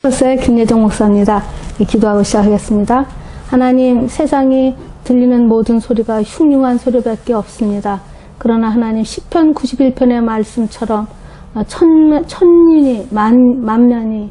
김예정 목사입니다. 기도하고 시작하겠습니다. 하나님, 세상이 들리는 모든 소리가 흉흉한 소리밖에 없습니다. 그러나 하나님, 시편 91편의 말씀처럼 천년이 만년이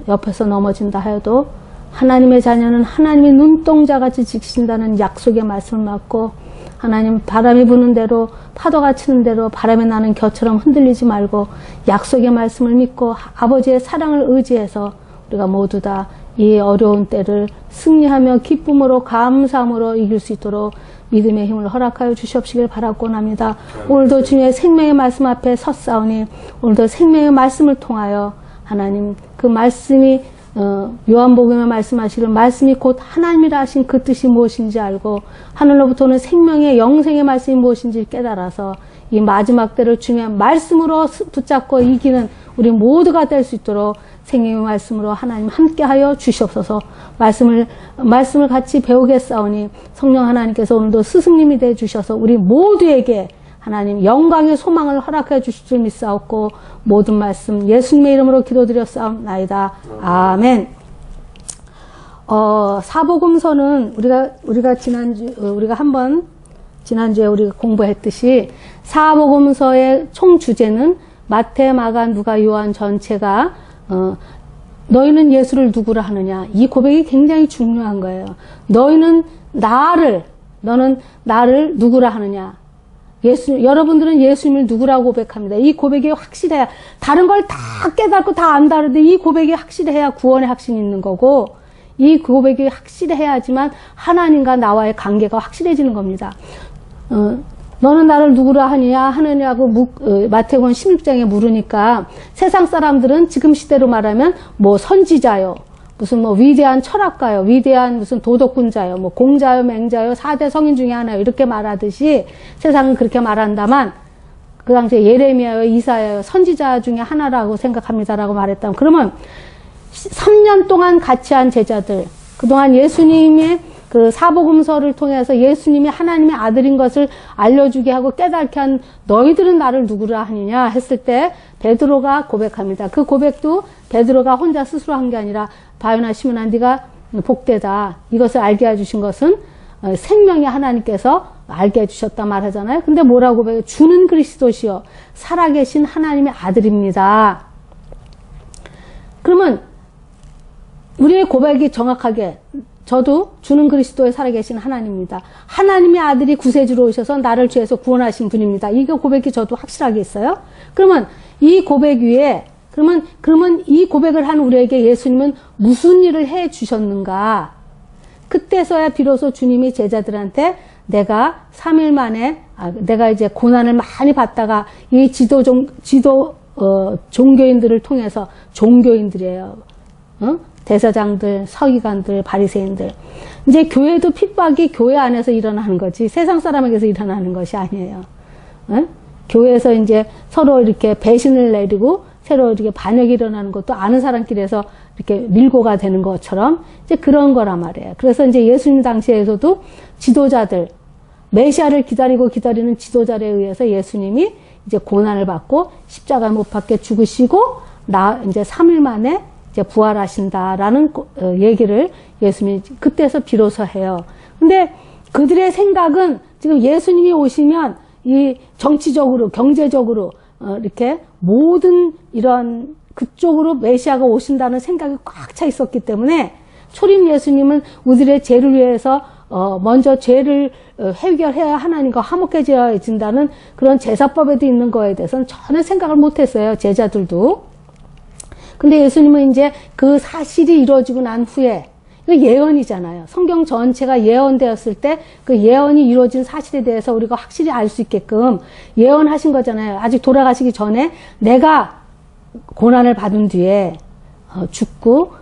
옆에서 넘어진다 하여도 하나님의 자녀는 하나님의 눈동자같이 지키신다는 약속의 말씀을 받고, 하나님, 바람이 부는 대로, 파도가 치는 대로, 바람이 나는 겨처럼 흔들리지 말고 약속의 말씀을 믿고 아버지의 사랑을 의지해서 우리가 모두 다 이 어려운 때를 승리하며 기쁨으로 감사함으로 이길 수 있도록 믿음의 힘을 허락하여 주시옵시길 바라곤 합니다. 오늘도 주님의 생명의 말씀 앞에 섰사오니 오늘도 생명의 말씀을 통하여 하나님, 그 말씀이 요한복음에 말씀하시길 말씀이 곧 하나님이라 하신 그 뜻이 무엇인지 알고 하늘로부터 오는 생명의 영생의 말씀이 무엇인지 깨달아서 이 마지막 때를 주님의 말씀으로 붙잡고 이기는 우리 모두가 될 수 있도록 생명의 말씀으로 하나님 함께하여 주시옵소서. 말씀을 같이 배우겠사오니 성령 하나님께서 오늘도 스승님이 되어 주셔서 우리 모두에게 하나님 영광의 소망을 허락해 주실 줄 믿사옵고 모든 말씀 예수님의 이름으로 기도드렸사옵나이다. 아멘. 사복음서는 우리가 지난주에 우리가 공부했듯이 사복음서의 총 주제는 마태, 마가, 누가, 요한 전체가 너희는 예수를 누구라 하느냐, 이 고백이 굉장히 중요한 거예요. 너는 나를 누구라 하느냐. 여러분들은 예수님을 누구라고 고백합니다. 이 고백이 확실해야, 다른 걸 다 깨닫고 다 안다는데 이 고백이 확실해야 구원의 확신이 있는 거고, 이 고백이 확실해야지만 하나님과 나와의 관계가 확실해지는 겁니다. 너는 나를 누구라 하느냐고 마태복음 16장에 물으니까 세상 사람들은 지금 시대로 말하면 뭐 선지자요, 무슨 뭐 위대한 철학가요, 위대한 무슨 도덕군자요, 뭐 공자요, 맹자요, 4대 성인 중에 하나요, 이렇게 말하듯이 세상은 그렇게 말한다만 그 당시에 예레미야요, 이사야요, 선지자 중에 하나라고 생각합니다라고 말했다면, 그러면 3년 동안 같이 한 제자들, 그동안 예수님의 그 사복음서를 통해서 예수님이 하나님의 아들인 것을 알려주게 하고 깨닫게 한 너희들은 나를 누구라 하느냐 했을 때 베드로가 고백합니다. 그 고백도 베드로가 혼자 스스로 한 게 아니라 바요나 시몬아 네가 복되다, 이것을 알게 해주신 것은 생명의 하나님께서 알게 해주셨다 말하잖아요. 근데 뭐라고 고백해요? 주는 그리스도시요 살아계신 하나님의 아들입니다. 그러면 우리의 고백이 정확하게, 저도 주는 그리스도에 살아계신 하나님입니다. 하나님의 아들이 구세주로 오셔서 나를 죄에서 구원하신 분입니다. 이게 고백이 저도 확실하게 있어요. 그러면 이 고백 위에, 그러면 이 고백을 한 우리에게 예수님은 무슨 일을 해 주셨는가? 그때서야 비로소 주님이 제자들한테 내가 3일 만에, 내가 이제 고난을 많이 받다가 이 종교인들을 통해서, 종교인들이에요. 대사장들, 서기관들, 바리새인들. 이제 교회도 핍박이 교회 안에서 일어나는 거지 세상 사람에게서 일어나는 것이 아니에요. 교회에서 이제 서로 이렇게 배신을 내리고 새로 이렇게 반역이 일어나는 것도 아는 사람끼리에서 이렇게 밀고가 되는 것처럼 이제 그런 거란 말이에요. 그래서 이제 예수님 당시에서도 지도자들, 메시아를 기다리는 지도자에 의해서 예수님이 이제 고난을 받고 십자가 못 박혀 죽으시고 이제 3일 만에 이제 부활하신다라는 얘기를 예수님이 그때서 비로소 해요. 근데 그들의 생각은 지금 예수님이 오시면 이 정치적으로, 경제적으로 이렇게 모든 이런 그쪽으로 메시아가 오신다는 생각이 꽉 차 있었기 때문에 초림 예수님은 우리들의 죄를 위해서 먼저 죄를 해결해야 하나님과 화목해져진다는 그런 제사법에도 있는 거에 대해서는 전혀 생각을 못했어요. 제자들도. 근데 예수님은 이제 그 사실이 이루어지고 난 후에, 이거 예언이잖아요. 성경 전체가 예언되었을 때 그 예언이 이루어진 사실에 대해서 우리가 확실히 알 수 있게끔 예언하신 거잖아요. 아직 돌아가시기 전에 내가 고난을 받은 뒤에 죽고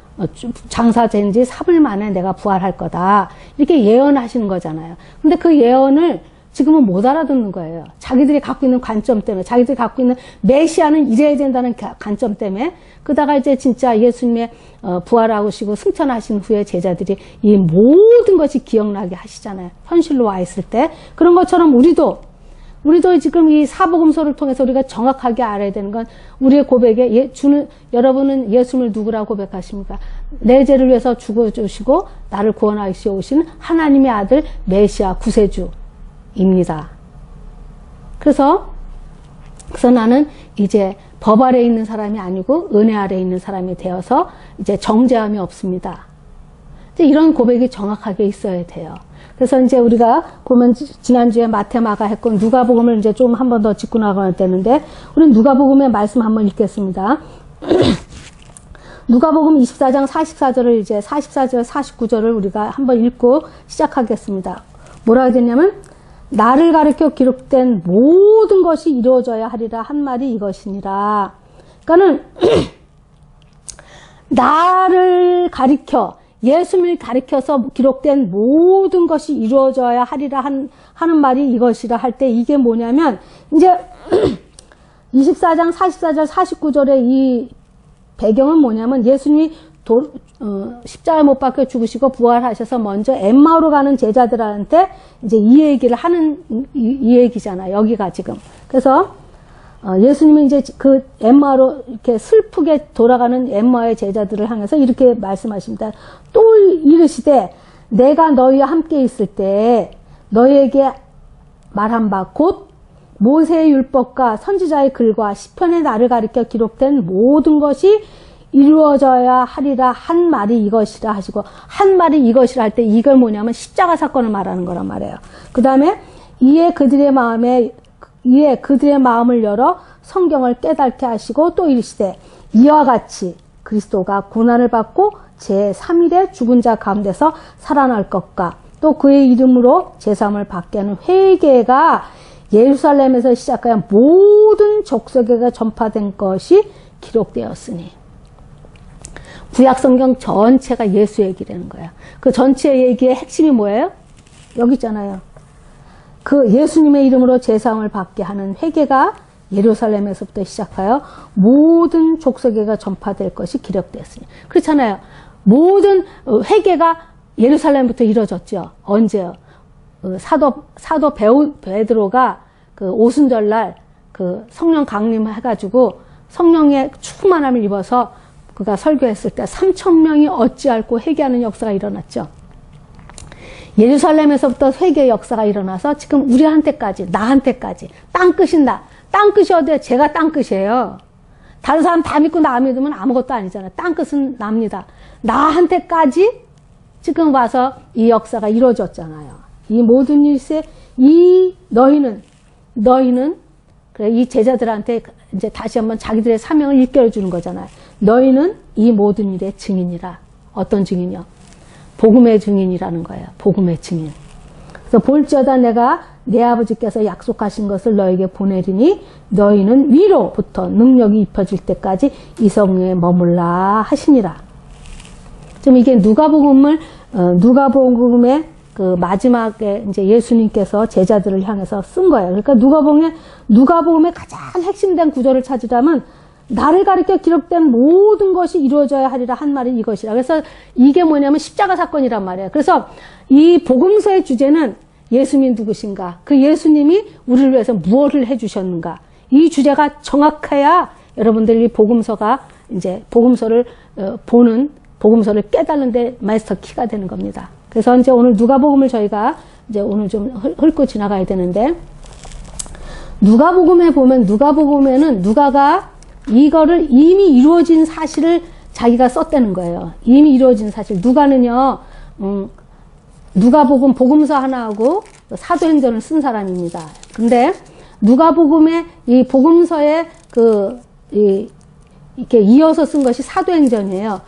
장사된 지 3일 만에 내가 부활할 거다, 이렇게 예언하시는 거잖아요. 근데 그 예언을 지금은 못 알아듣는 거예요. 자기들이 갖고 있는 관점 때문에, 자기들이 갖고 있는 메시아는 이래야 된다는 관점 때문에. 그러다가 이제 진짜 예수님의 부활하시고 승천하신 후에 제자들이 이 모든 것이 기억나게 하시잖아요. 현실로 와 있을 때. 그런 것처럼 우리도 우리도 지금 이 사복음서를 통해서 우리가 정확하게 알아야 되는 건 우리의 고백에 여러분은 예수님을 누구라고 고백하십니까? 내 죄를 위해서 죽어주시고 나를 구원하시어 오신 하나님의 아들 메시아 구세주입니다. 그래서 나는 이제 법 아래에 있는 사람이 아니고 은혜 아래에 있는 사람이 되어서 이제 정죄함이 없습니다. 이제 이런 고백이 정확하게 있어야 돼요. 그래서 이제 우리가 보면 지난주에 마태, 마가 했고 누가복음을 이제 좀 한 번 더 짚고 나가야 되는데 우리는 누가복음의 말씀 한번 읽겠습니다. 누가복음 24장 44절을 이제 44절, 49절을 우리가 한번 읽고 시작하겠습니다. 뭐라고 되냐면 나를 가리켜 기록된 모든 것이 이루어져야 하리라 한 말이 이것이니라. 그러니까는 나를 가리켜 예수님을 가리켜서 기록된 모든 것이 이루어져야 하리라 하는 말이 이것이라 할 때 이게 뭐냐면 이제 24장 44절 49절의 이 배경은 뭐냐면 예수님이 십자가에 못 박혀 죽으시고 부활하셔서 먼저 엠마오로 가는 제자들한테 이제 이 얘기를 하는 이 얘기잖아. 여기가 지금. 그래서 예수님은 이제 그 엠마오로 이렇게 슬프게 돌아가는 엠마오의 제자들을 향해서 이렇게 말씀하십니다. 또 이르시되 내가 너희와 함께 있을 때 너희에게 말한 바 곧 모세의 율법과 선지자의 글과 시편의 나를 가리켜 기록된 모든 것이 이루어져야 하리라 한 말이 이것이라 하시고 한 말이 이것이라 할 때 이걸 뭐냐면 십자가 사건을 말하는 거란 말이에요. 그 다음에 이에 그들의 마음을 열어 성경을 깨닫게 하시고 또 이르시되 이와 같이 그리스도가 고난을 받고 제3일에 죽은 자 가운데서 살아날 것과 또 그의 이름으로 제3을 받게 하는 회개가 예루살렘에서 시작하여 모든 족속에게 전파된 것이 기록되었으니 구약성경 전체가 예수 얘기라는 거야. 그 전체 얘기의 핵심이 뭐예요? 여기 있잖아요. 그 예수님의 이름으로 제사함을 받게 하는 회개가 예루살렘에서부터 시작하여 모든 족속에게 전파될 것이 기록되었으니. 그렇잖아요. 모든 회개가 예루살렘부터 이루어졌죠. 언제요? 사도 베드로가 그 오순절날 그 성령 강림해가지고 성령의 충만함을 입어서 그가 설교했을 때 3,000명이 어찌 앓고 회개하는 역사가 일어났죠. 예루살렘에서부터 회개의 역사가 일어나서 지금 우리한테까지, 나한테까지 땅끝인다. 땅끝이 어디에? 제가 땅끝이에요. 다른 사람 다 믿고 나 믿으면 아무것도 아니잖아요. 땅끝은 납니다. 나한테까지 지금 와서 이 역사가 이루어졌잖아요. 이 모든 일세 너희는 그래 이 제자들한테 이제 다시 한번 자기들의 사명을 일깨워 주는 거잖아요. 너희는 이 모든 일의 증인이라. 어떤 증인이요? 복음의 증인이라는 거예요. 복음의 증인. 그래서 볼지어다 내가 내 아버지께서 약속하신 것을 너에게 보내리니 너희는 위로부터 능력이 입혀질 때까지 이 성에 머물라 하시니라. 지금 이게 누가복음의 그 마지막에 이제 예수님께서 제자들을 향해서 쓴 거예요. 그러니까 누가복음의 가장 핵심된 구절을 찾으자면 나를 가리켜 기록된 모든 것이 이루어져야 하리라 한 말이 이것이라. 그래서 이게 뭐냐면 십자가 사건이란 말이에요. 그래서 이 복음서의 주제는 예수님이 누구신가? 그 예수님이 우리를 위해서 무엇을 해주셨는가? 이 주제가 정확해야 여러분들이 복음서가 이제 복음서를 복음서를 깨달는데 마스터 키가 되는 겁니다. 그래서 이제 오늘 누가복음을 저희가 이제 오늘 좀 훑고 지나가야 되는데 누가복음에는 누가가 이거를 이미 이루어진 사실을 자기가 썼다는 거예요. 이미 이루어진 사실. 누가는요, 누가복음 복음서 하나하고 사도행전을 쓴 사람입니다. 근데 누가복음의 이 복음서에 이렇게 이어서 쓴 것이 사도행전이에요.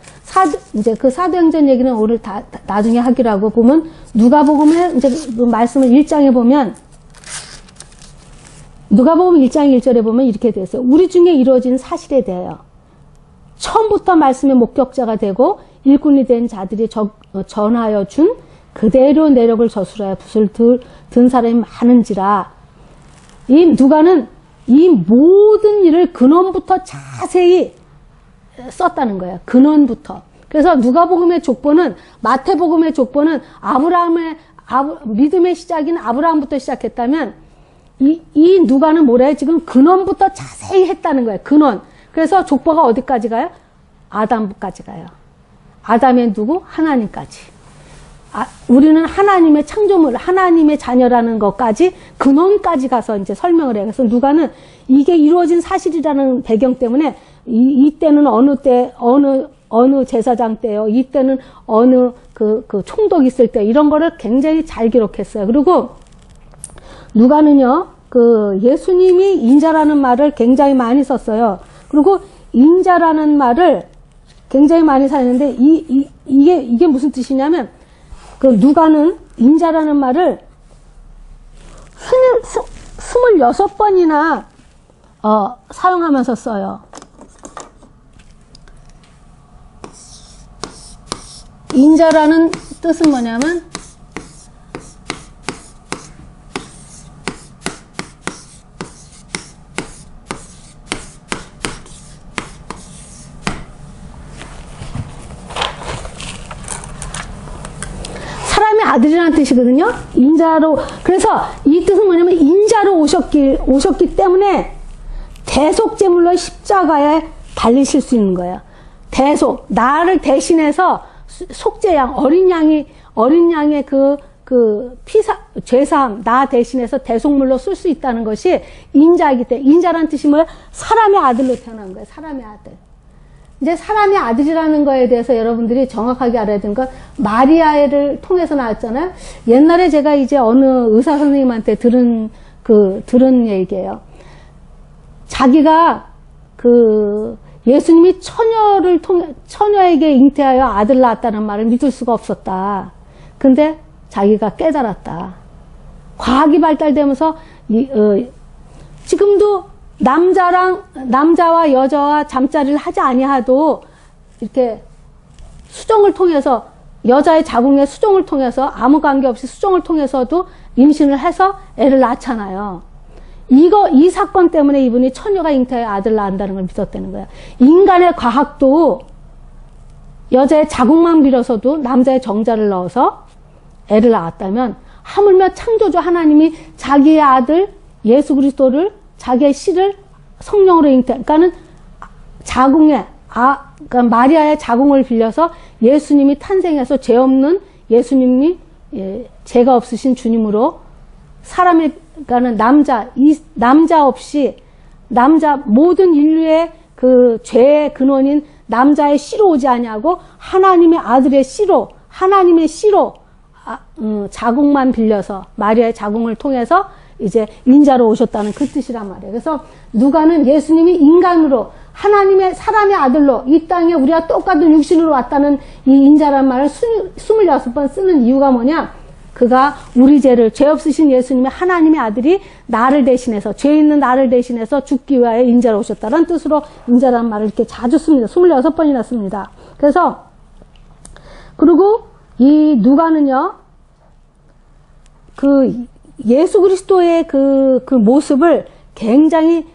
이제 그 사도행전 얘기는 오늘 나중에 하기로 하고 보면 누가복음의 이제 그 말씀을 1장에 보면 누가복음 1장 1절에 보면 이렇게 되어 있어요. 우리 중에 이루어진 사실에 대하여 처음부터 말씀의 목격자가 되고 일꾼이 된 자들이 전하여 준 그대로 내력을 저술하여 붓을 든 사람이 많은지라. 이 누가는 이 모든 일을 근원부터 자세히 썼다는 거예요. 근원부터. 그래서 누가복음의 족보는 마태복음의 족보는 믿음의 시작인 아브라함부터 시작했다면 이 누가는 뭐래? 지금 근원부터 자세히 했다는 거예요. 근원. 그래서 족보가 어디까지 가요? 아담까지 가요. 아담의 누구? 하나님까지. 우리는 하나님의 창조물, 하나님의 자녀라는 것까지 근원까지 가서 이제 설명을 해요. 그래서 누가는 이게 이루어진 사실이라는 배경 때문에 이때는 어느 때, 어느 제사장 때요. 이때는 어느 그 총독 있을 때 이런 거를 굉장히 잘 기록했어요. 그리고 누가는요, 예수님이 인자라는 말을 굉장히 많이 썼어요. 그리고 인자라는 말을 굉장히 많이 사용했는데 이게 무슨 뜻이냐면 누가는 인자라는 말을 26번이나 사용하면서 써요. 인자라는 뜻은 뭐냐면 사람의 아들이라는 뜻이거든요. 인자로. 그래서 이 뜻은 뭐냐면 인자로 오셨기 때문에 대속제물로 십자가에 달리실 수 있는 거예요. 대속, 나를 대신해서 속죄양, 어린 양의 죄사함, 나 대신해서 대속물로 쓸 수 있다는 것이 인자이기 때문에, 인자라는 뜻이 뭐예요? 사람의 아들로 태어난 거예요. 사람의 아들. 이제 사람의 아들이라는 거에 대해서 여러분들이 정확하게 알아야 되는 건 마리아를 통해서 나왔잖아요. 옛날에 제가 이제 어느 의사 선생님한테 들은 얘기예요. 자기가 예수님이 처녀에게 잉태하여 아들 낳았다는 말을 믿을 수가 없었다. 근데 자기가 깨달았다. 과학이 발달되면서 지금도 남자와 여자와 잠자리를 하지 아니하도 이렇게 수정을 통해서 여자의 자궁의 수정을 통해서 아무 관계 없이 수정을 통해서도 임신을 해서 애를 낳잖아요. 이 사건 때문에 이분이 처녀가 잉태해 아들 낳는다는 걸 믿었다는 거야. 인간의 과학도 여자의 자궁만 빌어서도 남자의 정자를 넣어서 애를 낳았다면 하물며 창조주 하나님이 자기의 아들 예수 그리스도를 자기의 씨를 성령으로 그러니까는 그러니까 마리아의 자궁을 빌려서 예수님이 탄생해서 죄 없는 예수님이 죄가 없으신 주님으로 그러니까는 모든 인류의 죄의 근원인 남자의 씨로 오지 아니하고 하나님의 아들의 씨로, 자궁만 빌려서 마리아의 자궁을 통해서 이제 인자로 오셨다는 그 뜻이란 말이에요. 그래서 누가는 예수님이 인간으로 사람의 아들로 이 땅에 우리가 똑같은 육신으로 왔다는 이 인자란 말을 26번 쓰는 이유가 뭐냐? 그가 우리 죄 없으신 예수님의 하나님의 아들이 나를 대신해서, 죄 있는 나를 대신해서 죽기 위하여 인자로 오셨다는 뜻으로 인자란 말을 이렇게 자주 씁니다. 26번이나 씁니다. 그리고 이 누가는요, 예수 그리스도의 그 모습을 굉장히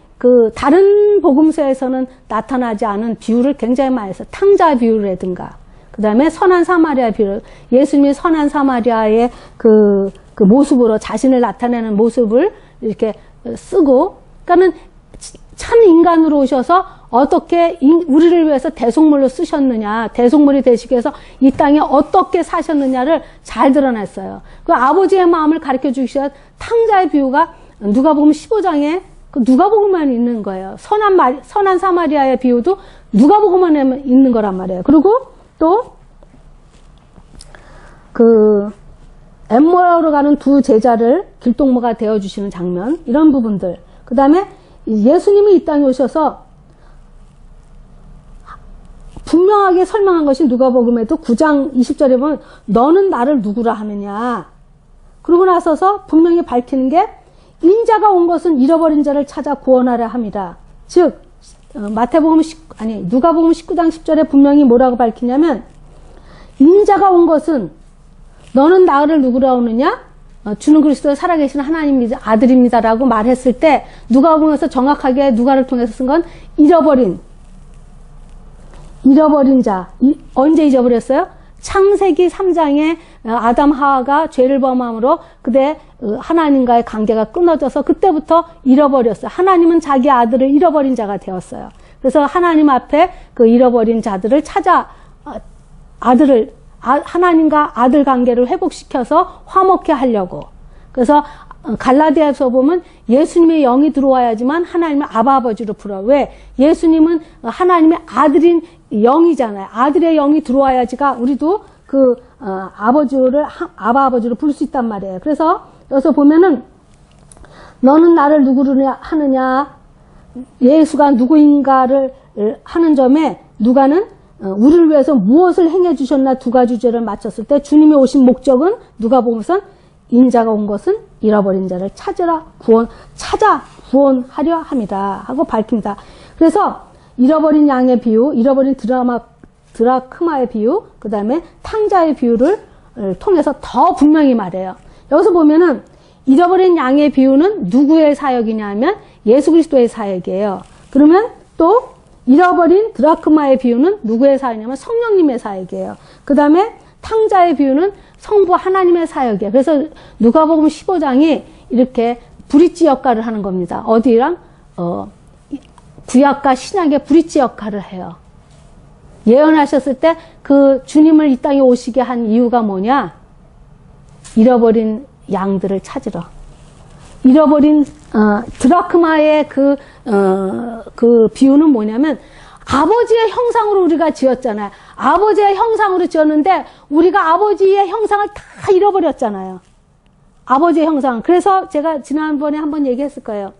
다른 복음서에서는 나타나지 않은 비유를 굉장히 많이 했어요. 탕자 비유라든가, 그 다음에 선한 사마리아 비유, 예수님이 선한 사마리아의 그 모습으로 자신을 나타내는 모습을 이렇게 쓰고, 그러니까는 참 인간으로 오셔서 어떻게 우리를 위해서 대속물로 쓰셨느냐, 대속물이 되시기 위해서 이 땅에 어떻게 사셨느냐를 잘 드러냈어요. 그 아버지의 마음을 가르쳐 주시던 탕자의 비유가 누가복음 15장에 누가복음만 있는 거예요. 선한 사마리아의 비유도 누가복음만 있는 거란 말이에요. 그리고 또 엠모라로 가는 두 제자를 길동무가 되어주시는 장면, 이런 부분들. 그 다음에 예수님이 이 땅에 오셔서 분명하게 설명한 것이 누가복음에도 9장 20절에 보면 너는 나를 누구라 하느냐. 그러고 나서서 분명히 밝히는 게 인자가 온 것은 잃어버린 자를 찾아 구원하려 함이라. 즉 누가복음 19장 10절에 분명히 뭐라고 밝히냐면 인자가 온 것은 너는 나를 누구라 하느냐? 주는 그리스도의 살아계신 하나님 아들입니다라고 말했을 때 누가복음에서 정확하게 누가를 통해서 쓴 건 잃어버린 자. 언제 잊어버렸어요? 창세기 3장에 아담 하와가 죄를 범함으로 그때 하나님과의 관계가 끊어져서 그때부터 잃어버렸어요. 하나님은 자기 아들을 잃어버린 자가 되었어요. 그래서 하나님 앞에 그 잃어버린 자들을 찾아 하나님과 아들 관계를 회복시켜서 화목케 하려고. 그래서 갈라디아서 보면 예수님의 영이 들어와야지만 하나님의 아버지로 불러. 왜? 예수님은 하나님의 아들인 영이잖아요. 아들의 영이 들어와야지가 우리도 그 아버지로 부를 수 있단 말이에요. 그래서 여기서 보면은 너는 나를 누구로 하느냐, 예수가 누구인가를 하는 점에 누가는 우리를 위해서 무엇을 행해 주셨나 두 가지 주제를 맞췄을 때 주님이 오신 목적은 누가 보면서 인자가 온 것은 잃어버린 자를 찾아 구원하려 함이다 하고 밝힙니다. 그래서 잃어버린 양의 비유, 잃어버린 드라크마의 비유, 그 다음에 탕자의 비유를 통해서 더 분명히 말해요. 여기서 보면은 잃어버린 양의 비유는 누구의 사역이냐 하면 예수 그리스도의 사역이에요. 그러면 또 잃어버린 드라크마의 비유는 누구의 사역이냐면 성령님의 사역이에요. 그 다음에 탕자의 비유는 성부 하나님의 사역이에요. 그래서 누가복음 15장이 이렇게 브릿지 역할을 하는 겁니다. 어디랑? 구약과 신약의 브릿지 역할을 해요. 예언하셨을 때 그 주님을 이 땅에 오시게 한 이유가 뭐냐? 잃어버린 양들을 찾으러. 잃어버린 드라크마의 그 비유는 뭐냐면 아버지의 형상으로 우리가 지었잖아요. 아버지의 형상으로 지었는데 우리가 아버지의 형상을 다 잃어버렸잖아요. 아버지의 형상. 그래서 제가 지난번에 한번 얘기했을 거예요.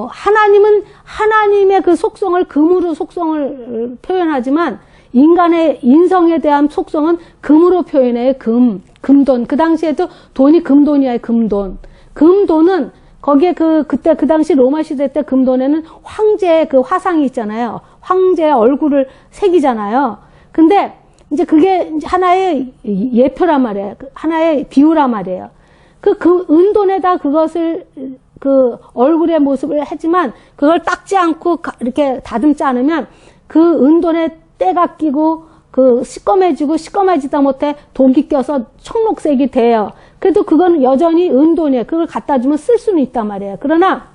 하나님은 하나님의 그 속성을 금으로 속성을 표현하지만 인간의 인성에 대한 속성은 금으로 표현해요. 금돈. 그 당시에도 돈이 금돈이에요. 금돈은 거기에 그때 그 당시 로마 시대 때 금돈에는 황제의 그 화상이 있잖아요. 황제의 얼굴을 새기잖아요. 근데 이제 그게 하나의 예표란 말이에요. 하나의 비유란 말이에요. 그 은돈에다 그것을 그 얼굴의 모습을 하지만 그걸 닦지 않고 이렇게 다듬지 않으면 그 은돈에 때가 끼고 시꺼매지다 못해 독이 껴서 청록색이 돼요. 그래도 그건 여전히 은돈이에요. 그걸 갖다 주면 쓸 수는 있단 말이에요. 그러나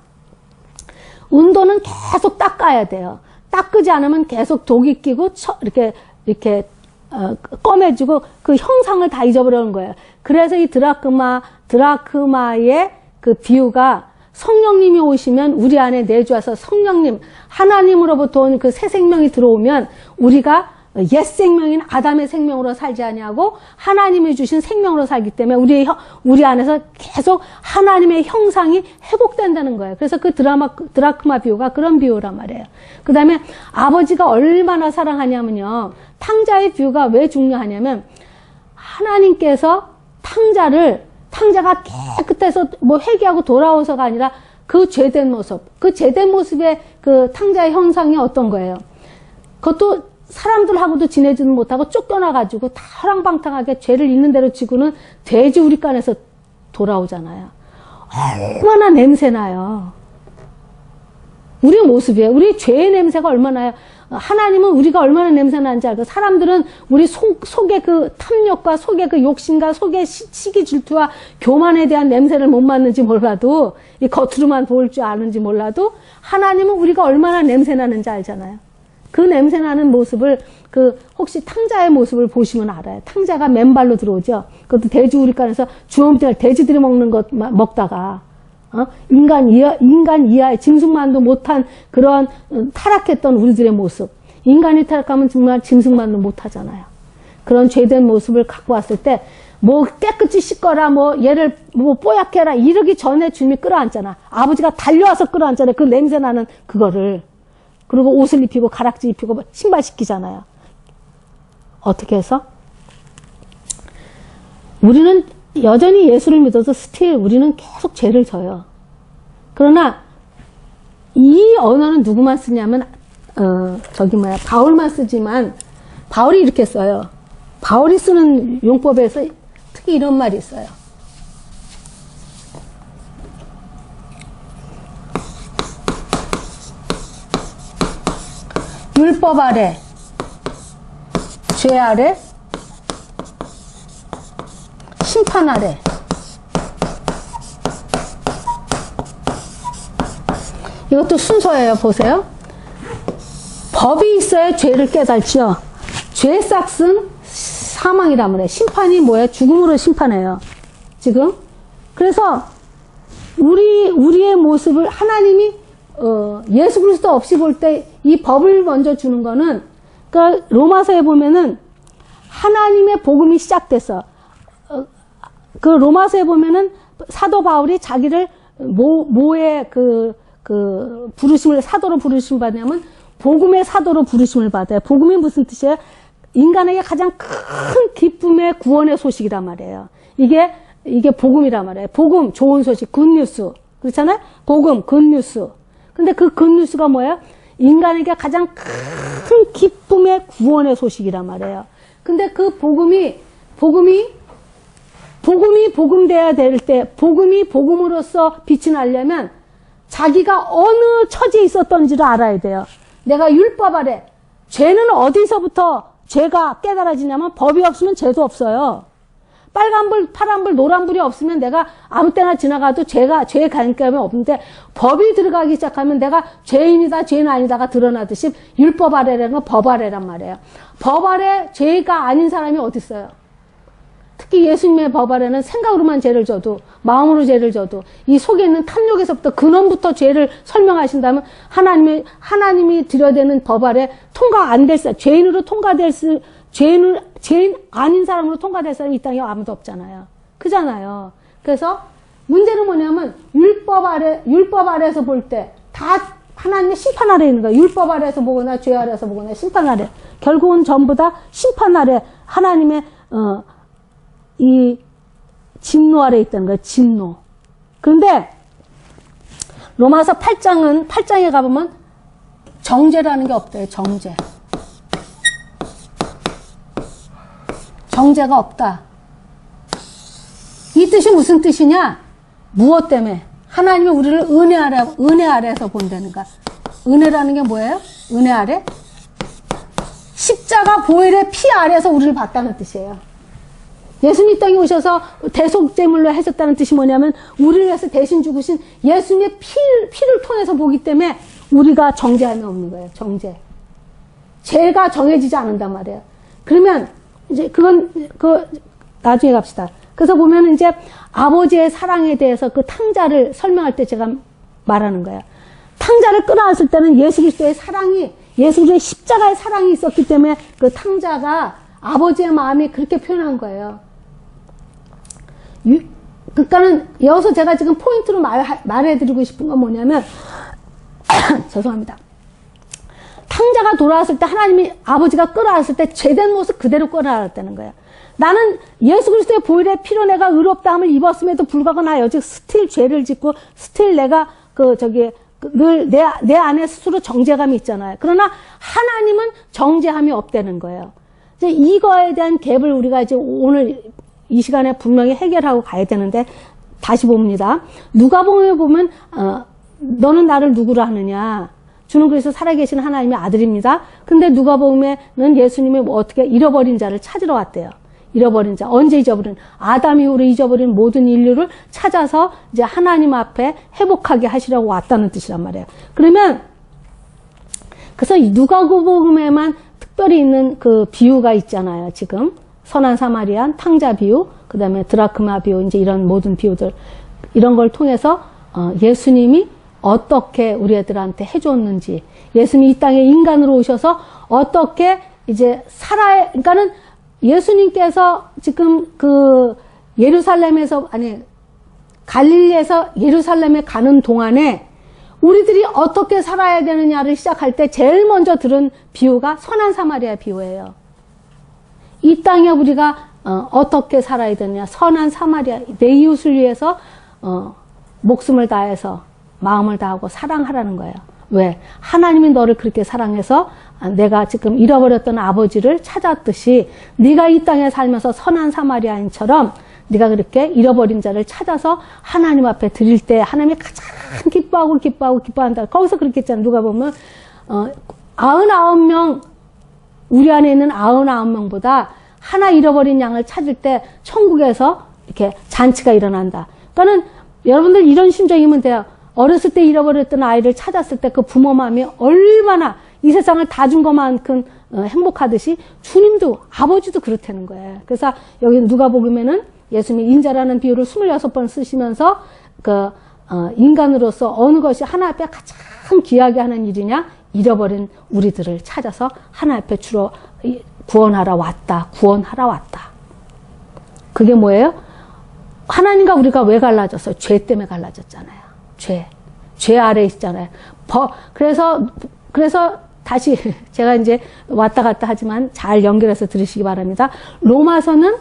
은돈은 계속 닦아야 돼요. 닦지 않으면 계속 독이 끼고 이렇게 꺼매지고 그 형상을 다 잊어버리는 거예요. 그래서 이 드라크마의 그 비유가 성령님이 오시면 우리 안에 내주어서 성령님, 하나님으로부터 온 그 새 생명이 들어오면 우리가 옛 생명인 아담의 생명으로 살지 아니하고 하나님이 주신 생명으로 살기 때문에 우리 안에서 계속 하나님의 형상이 회복된다는 거예요. 그래서 그 드라크마 비유가 그런 비유란 말이에요. 그 다음에 아버지가 얼마나 사랑하냐면요. 탕자의 비유가 왜 중요하냐면 하나님께서 탕자가 깨끗해서 뭐 회개하고 돌아오서가 아니라 그 죄된 모습의 그 탕자의 형상이 어떤 거예요? 그것도 사람들하고도 지내지는 못하고 쫓겨나가지고 다 허랑방탕하게 죄를 있는 대로 지고는 돼지 우리간에서 돌아오잖아요. 얼마나 냄새나요. 우리 모습이에요. 우리 죄의 냄새가 얼마나요. 하나님은 우리가 얼마나 냄새나는지 알고 사람들은 우리 속의 그 탐욕과 속의 그 욕심과 속의 시기 질투와 교만에 대한 냄새를 못 맡는지 몰라도 이 겉으로만 보일 줄 아는지 몰라도 하나님은 우리가 얼마나 냄새나는지 알잖아요. 그 냄새나는 모습을 혹시 탕자의 모습을 보시면 알아요. 탕자가 맨발로 들어오죠. 그것도 돼지 우리간에서 주엄살 돼지들이 먹는 것 먹다가 인간 이하의 짐승만도 못한 그런 타락했던 우리들의 모습. 인간이 타락하면 정말 짐승만도 못하잖아요. 그런 죄된 모습을 갖고 왔을 때 뭐 깨끗이 씻거라 얘를 뽀얗게 해라 이러기 전에 주님이 끌어안잖아. 아버지가 달려와서 끌어안잖아요. 그 냄새나는 그거를. 그리고 옷을 입히고 가락지 입히고 신발 시키잖아요. 어떻게 해서? 우리는 여전히 예수를 믿어서 스틸 우리는 계속 죄를 져요. 그러나 이 언어는 누구만 쓰냐면 바울만 쓰지만 바울이 이렇게 써요. 바울이 쓰는 용법에서 특히 이런 말이 있어요. 율법 아래, 죄 아래, 심판 아래. 이것도 순서예요. 보세요. 법이 있어야 죄를 깨닫죠. 죄 삭은 사망이란 말이에요. 심판이 뭐예요? 죽음으로 심판해요. 지금. 그래서 우리의 모습을 하나님이 예수 그리스도 없이 볼 때 이 법을 먼저 주는 거는, 그러니까 로마서에 보면은 하나님의 복음이 시작됐어. 그 로마서에 보면은 사도 바울이 자기를 뭐의 부르심을, 사도로 부르심을 받냐면 복음의 사도로 부르심을 받아요. 복음이 무슨 뜻이에요? 인간에게 가장 큰 기쁨의 구원의 소식이란 말이에요. 이게 복음이란 말이에요. 복음, 좋은 소식, 굿뉴스. 그렇잖아요? 복음, 굿뉴스. 근데 그 굿뉴스가 뭐예요? 인간에게 가장 큰 기쁨의 구원의 소식이란 말이에요. 근데 그 복음이 복음돼야 될 때, 복음이 복음으로서 빛이 나려면 자기가 어느 처지에 있었던지를 알아야 돼요. 내가 율법 아래, 죄는 어디서부터 죄가 깨달아지냐면 법이 없으면 죄도 없어요. 빨간불, 파란불, 노란불이 없으면 내가 아무 때나 지나가도 죄의 가능성이 없는데, 법이 들어가기 시작하면 내가 죄인이다, 죄인 아니다가 드러나듯이 율법 아래라는 건 법 아래란 말이에요. 법 아래 죄가 아닌 사람이 어디 있어요? 특히 예수님의 법 아래는 생각으로만 죄를 져도, 마음으로 죄를 져도, 이 속에 있는 탐욕에서부터 근원부터 죄를 설명하신다면 하나님이 들여대는 법 아래 통과 안 될 사람, 죄인 아닌 사람으로 통과될 사람이 이 땅에 아무도 없잖아요. 그잖아요. 그래서 문제는 뭐냐면 율법 아래에서 볼 때 다 하나님의 심판 아래에 있는 거예요. 율법 아래에서 보거나 죄 아래에서 보거나 심판 아래. 결국은 전부 다 심판 아래, 하나님의 이 진노 아래에 있다는 거예요. 진노. 그런데 로마서 8장에 가보면 정죄라는 게 없대요. 정죄가 없다. 이 뜻이 무슨 뜻이냐? 무엇 때문에? 하나님이 우리를 은혜 아래에서 본다는가? 은혜라는 게 뭐예요? 은혜 아래? 십자가 보혈의 피 아래에서 우리를 봤다는 뜻이에요. 예수님 이 땅에 오셔서 대속제물로 하셨다는 뜻이 뭐냐면 우리를 위해서 대신 죽으신 예수님의 피를 통해서 보기 때문에 우리가 정죄함이 없는 거예요. 정죄. 죄가 정해지지 않는단 말이에요. 그러면 이제 나중에 갑시다. 그래서 보면 이제 아버지의 사랑에 대해서 그 탕자를 설명할 때 제가 말하는 거예요. 탕자를 끌어안았을 때는 예수 그리스도의 사랑이, 예수 그리스도의 십자가의 사랑이 있었기 때문에 그 탕자가 아버지의 마음이 그렇게 표현한 거예요. 그러니까는 여기서 제가 지금 포인트로 말해드리고 싶은 건 뭐냐면 죄송합니다. 탕자가 돌아왔을 때 하나님이 아버지가 끌어안았을 때 죄된 모습 그대로 끌어안았다는 거예요. 나는 예수 그리스도의 보혈의 피로 내가 의롭다함을 입었음에도 불구하고 나 여직 스틸 죄를 짓고 스틸 내가 늘 내 안에 스스로 정죄감이 있잖아요. 그러나 하나님은 정죄함이 없다는 거예요. 이제 이거에 대한 갭을 우리가 이제 오늘 이 시간에 분명히 해결하고 가야 되는데 다시 봅니다. 누가복음에 보면 너는 나를 누구로 하느냐? 주는 그리스도 살아계신 하나님의 아들입니다. 근데 누가복음에는 예수님이 어떻게 잃어버린 자를 찾으러 왔대요. 잃어버린 자. 언제 잊어버린? 아담 이후로 잊어버린 모든 인류를 찾아서 이제 하나님 앞에 회복하게 하시려고 왔다는 뜻이란 말이에요. 그러면 그래서 누가복음에만 특별히 있는 그 비유가 있잖아요. 지금 선한 사마리안, 탕자 비유, 그 다음에 드라크마 비유, 이제 이런 모든 비유들, 이런 걸 통해서 예수님이 어떻게 우리 애들한테 해줬는지, 예수님이 이 땅에 인간으로 오셔서 어떻게 이제 그러니까는 예수님께서 지금 갈릴리에서 예루살렘에 가는 동안에 우리들이 어떻게 살아야 되느냐를 시작할 때 제일 먼저 들은 비유가 선한 사마리아 비유예요. 이 땅에 우리가 어떻게 살아야 되느냐. 선한 사마리아, 내 이웃을 위해서 목숨을 다해서 마음을 다하고 사랑하라는 거예요. 왜? 하나님이 너를 그렇게 사랑해서 내가 지금 잃어버렸던 아버지를 찾았듯이 네가 이 땅에 살면서 선한 사마리아인처럼 네가 그렇게 잃어버린 자를 찾아서 하나님 앞에 드릴 때 하나님이 가장 기뻐한다. 거기서 그렇게 했잖아요. 누가 보면 99명, 우리 안에 있는 99명보다 하나 잃어버린 양을 찾을 때 천국에서 이렇게 잔치가 일어난다. 그러니까는 여러분들 이런 심정이면 돼요. 어렸을 때 잃어버렸던 아이를 찾았을 때 그 부모 마음이 얼마나 이 세상을 다 준 것만큼 행복하듯이 주님도 아버지도 그렇다는 거예요. 그래서 여기 누가복음에는 예수님이 인자라는 비유를 26번 쓰시면서 인간으로서 어느 것이 하나 앞에 가장 귀하게 하는 일이냐? 잃어버린 우리들을 찾아서 하나 앞에 주로 구원하러 왔다. 구원하러 왔다. 그게 뭐예요? 하나님과 우리가 왜 갈라졌어요? 죄 때문에 갈라졌잖아요. 죄 아래 있잖아요. 그래서 다시 제가 이제 왔다 갔다 하지만 잘 연결해서 들으시기 바랍니다. 로마서는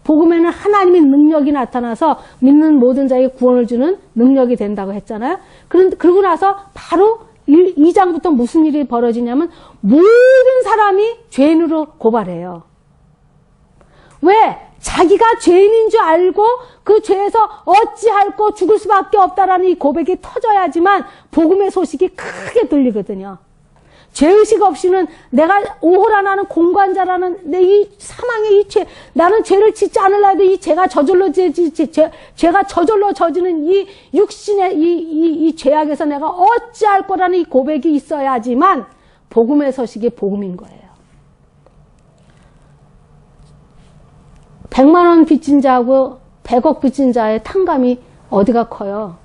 복음에는 하나님의 능력이 나타나서 믿는 모든 자에게 구원을 주는 능력이 된다고 했잖아요. 그러고 나서 바로 2장부터 무슨 일이 벌어지냐면 모든 사람이 죄인으로 고발해요. 왜? 자기가 죄인인 줄 알고 그 죄에서 어찌할꼬 죽을 수밖에 없다라는 이 고백이 터져야지만 복음의 소식이 크게 들리거든요. 죄의식 없이는 내가 오호라 나는 공관자라는 내 이 사망의 이 죄, 나는 죄를 짓지 않으려 해도 이 죄가 죄가 저절로 저지는 이 육신의 이 죄악에서 내가 어찌할 거라는 이 고백이 있어야지만 복음의 소식이 복음인 거예요. 100만 원 빚진 자하고 100억 빚진 자의 탕감이 어디가 커요?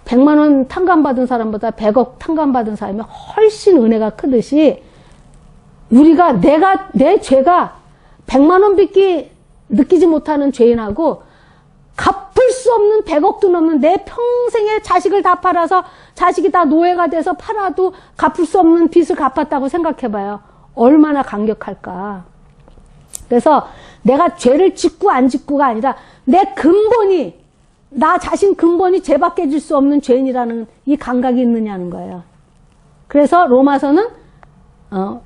100만 원 탕감받은 사람보다 100억 탕감받은 사람이 훨씬 은혜가 크듯이 우리가 내 죄가 100만 원 빚기 느끼지 못하는 죄인하고 갚을 수 없는 100억도 넘는 내 평생의 자식을 다 팔아서 자식이 다 노예가 돼서 팔아도 갚을 수 없는 빚을 갚았다고 생각해봐요. 얼마나 감격할까. 그래서 내가 죄를 짓고 안 짓고가 아니라 내 근본이 나 자신 근본이 죄밖에 질 수 없는 죄인이라는 이 감각이 있느냐는 거예요. 그래서 로마서는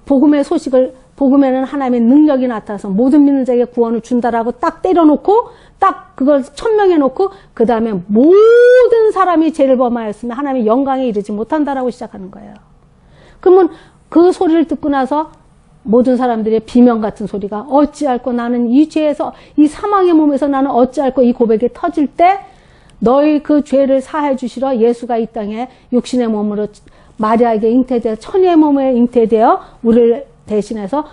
복음의 소식을 복음에는 하나님의 능력이 나타나서 모든 믿는 자에게 구원을 준다라고 딱 때려놓고 딱 그걸 천명해 놓고 그 다음에 모든 사람이 죄를 범하였으면 하나님의 영광에 이르지 못한다라고 시작하는 거예요. 그러면 그 소리를 듣고 나서 모든 사람들의 비명 같은 소리가 어찌할꼬 나는 이 죄에서 이 사망의 몸에서 나는 어찌할꼬 이 고백이 터질 때 너희 그 죄를 사해 주시러 예수가 이 땅에 육신의 몸으로 마리아에게 잉태되어 천의 몸에 잉태되어 우리를 대신해서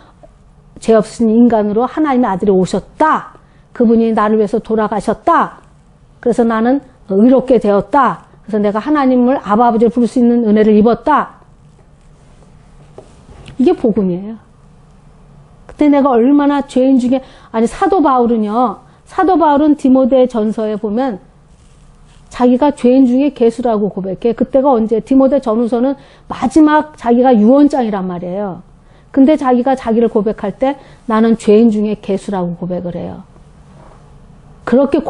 죄 없으신 인간으로 하나님의 아들이 오셨다. 그분이 나를 위해서 돌아가셨다. 그래서 나는 의롭게 되었다. 그래서 내가 하나님을 아버지를 부를 수 있는 은혜를 입었다. 이게 복음이에요. 그때 내가 얼마나 죄인 중에 사도 바울은 디모데 전서에 보면 자기가 죄인 중에 괴수라고 고백해. 그때가 언제? 디모데 전후서는 마지막 자기가 유언장이란 말이에요. 근데 자기가 자기를 고백할 때 나는 죄인 중에 괴수라고 고백을 해요. 그렇게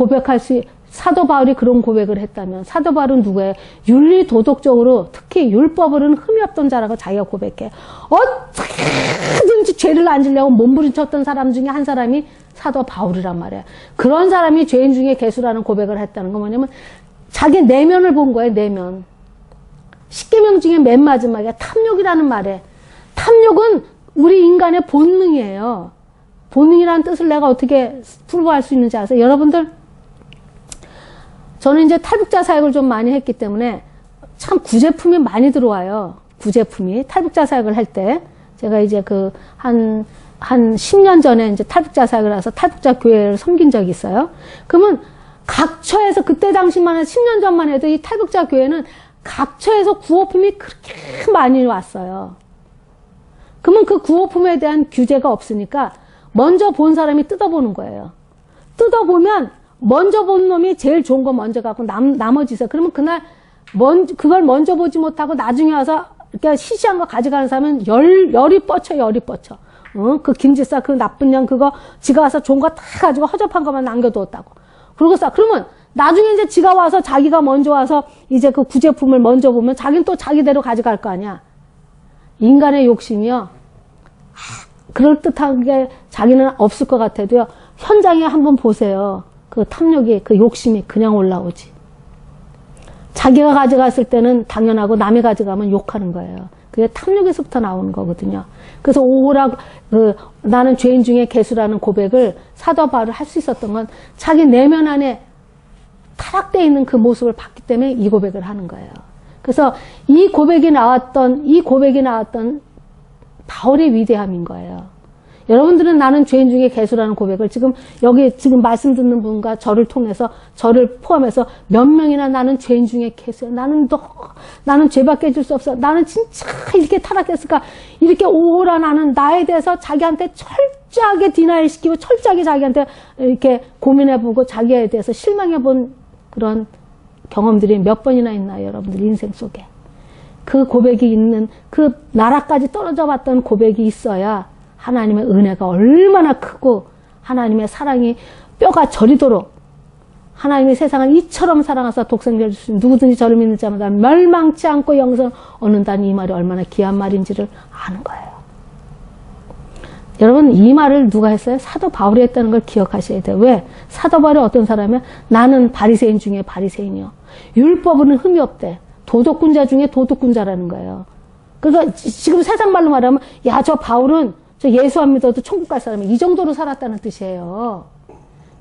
사도 바울이 그런 고백을 했다면 사도 바울은 누구예요? 윤리 도덕적으로 특히 율법으로는 흠이 없던 자라고 자기가 고백해. 어떻게든지 죄를 안 지려고 몸부림쳤던 사람 중에 한 사람이 사도 바울이란 말이에요. 그런 사람이 죄인 중에 괴수라는 고백을 했다는 건 뭐냐면 자기 내면을 본 거예요. 내면. 십계명 중에 맨 마지막에 탐욕이라는 말에 탐욕은 우리 인간의 본능이에요. 본능이라는 뜻을 내가 어떻게 풀어할 수 있는지 아세요? 여러분들 저는 이제 탈북자 사역을 좀 많이 했기 때문에 참 구제품이 많이 들어와요. 구제품이. 탈북자 사역을 할 때. 제가 이제 한 10년 전에 이제 탈북자 사역을 해서 탈북자 교회를 섬긴 적이 있어요. 그러면 각처에서 그때 당시만 해도 10년 전만 해도 이 탈북자 교회는 각처에서 구호품이 그렇게 많이 왔어요. 그러면 그 구호품에 대한 규제가 없으니까 먼저 본 사람이 뜯어보는 거예요. 뜯어보면 먼저 본 놈이 제일 좋은 거 먼저 갖고 나머지 있어요. 그러면 그날 그걸 먼저 보지 못하고 나중에 와서 이렇게 시시한 거 가져가는 사람은 열이 뻗쳐. 그 김지사 그 나쁜 년 그거 지가 와서 좋은 거 다 가지고 허접한 것만 남겨두었다고. 그러면 나중에 이제 지가 와서 자기가 먼저 와서 이제 그 구제품을 먼저 보면 자기는 또 자기대로 가져갈 거 아니야. 인간의 욕심이요. 그럴듯하게 자기는 없을 것 같아도요. 현장에 한번 보세요. 그 탐욕이, 그 욕심이 그냥 올라오지. 자기가 가져갔을 때는 당연하고 남이 가져가면 욕하는 거예요. 그게 탐욕에서부터 나오는 거거든요. 그래서 오호라 나는 죄인 중에 괴수라는 고백을 사도 바울이 할 수 있었던 건 자기 내면 안에 타락되어 있는 그 모습을 봤기 때문에 이 고백을 하는 거예요. 그래서 이 고백이 나왔던 바울의 위대함인 거예요. 여러분들은 나는 죄인 중에 괴수라는 고백을 지금 말씀 듣는 분과 저를 통해서 저를 포함해서 몇 명이나 나는 죄인 중에 괴수야. 나는 죄밖에 해줄 수 없어. 나는 진짜 이렇게 타락했을까? 이렇게 오호라 나는 나에 대해서 자기한테 철저하게 디나일 시키고 철저하게 자기한테 이렇게 고민해보고 자기에 대해서 실망해본 그런 경험들이 몇 번이나 있나요, 여러분들 인생 속에? 그 고백이 있는 그 나라까지 떨어져 봤던 고백이 있어야 하나님의 은혜가 얼마나 크고 하나님의 사랑이 뼈가 저리도록 하나님이 세상을 이처럼 사랑하사 독생자를 주신 누구든지 저를 믿는 자마다 멸망치 않고 영생을 얻는다는 이 말이 얼마나 귀한 말인지를 아는 거예요. 여러분 이 말을 누가 했어요? 사도 바울이 했다는 걸 기억하셔야 돼요. 왜? 사도 바울이 어떤 사람이야? 나는 바리새인 중에 바리새인이요. 율법은 흠이 없대. 도덕군자 중에 도덕군자라는 거예요. 그러니까 지금 세상 말로 말하면 야, 저 바울은 저 예수 안 믿어도 천국 갈 사람이 이 정도로 살았다는 뜻이에요.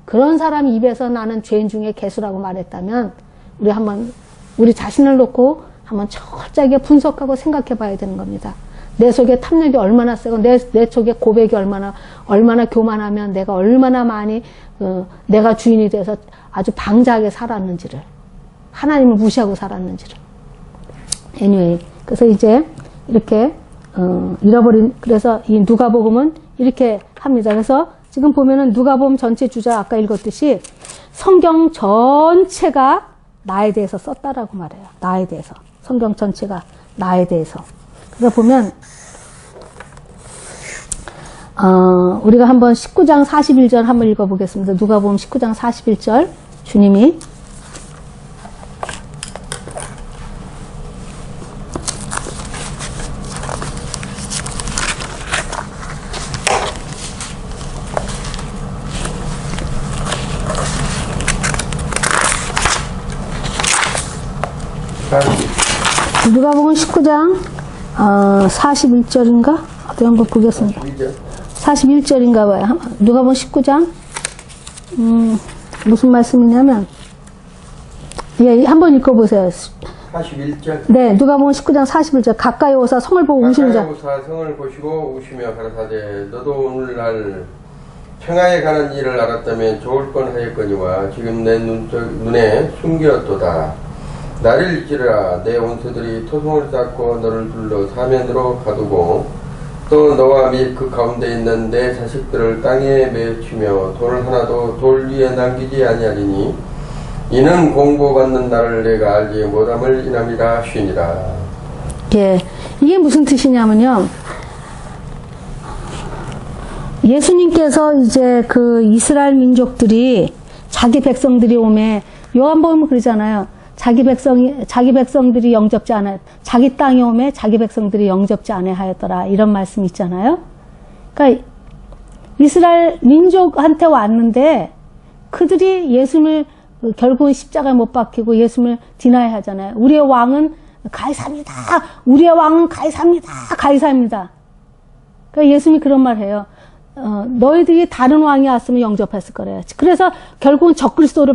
그런 사람 입에서 나는 죄인 중에 괴수라고 말했다면 우리 자신을 놓고 한번 철저하게 분석하고 생각해 봐야 되는 겁니다. 내 속에 탐욕이 얼마나 세고 내 속에 고백이 얼마나 교만하면 내가 얼마나 많이 내가 주인이 돼서 아주 방자하게 살았는지를 하나님을 무시하고 살았는지를. anyway, 그래서 이제 이렇게 그래서 이 누가복음은 이렇게 합니다. 그래서 지금 보면은 누가복음 전체 주자 아까 읽었듯이 성경 전체가 나에 대해서 썼다라고 말해요. 나에 대해서. 성경 전체가 나에 대해서. 그래서 보면 우리가 한번 19장 41절 한번 읽어보겠습니다. 누가복음 19장 41절 주님이 누가복음 19장 41절인가? 어디 한번 보겠습니다. 41절인가 봐요. 누가복음 19장 무슨 말씀이냐면 예, 한번 읽어보세요. 41절. 네, 누가복음 19장 41절. 가까이 오사 성을 보고 우시는 자. 가까이 오사 성을 보시고 우시며 가라사대 너도 오늘날 평화에 관한 일을 알았다면 좋을 뻔하였거니와 지금 내 눈에 숨겼도다. 나를 잊지라. 내 원수들이 토성을 쌓고 너를 둘러 사면으로 가두고 또 너와 및 그 가운데 있는 내 자식들을 땅에 매치며 돌을 하나도 돌 위에 남기지 아니하리니 이는 공고받는 나를 내가 알지 못함을 인함이라 하시니라. 예, 이게 무슨 뜻이냐면요. 예수님께서 이제 그 이스라엘 민족들이 자기 백성들이 오매 요한복음 그러잖아요. 자기 백성들이 영접지 않아, 자기 땅에 오매 자기 백성들이 영접지 아니하였더라. 이런 말씀 있잖아요. 그러니까 이스라엘 민족한테 왔는데 그들이 예수님을 결국은 십자가에 못 박히고 예수님을 디나이 하잖아요. 우리의 왕은 가이사입니다. 우리의 왕은 가이사입니다. 가이사입니다. 그러니까 예수님이 그런 말 해요. 너희들이 다른 왕이 왔으면 영접했을 거래요. 그래서 결국은 적그리스도를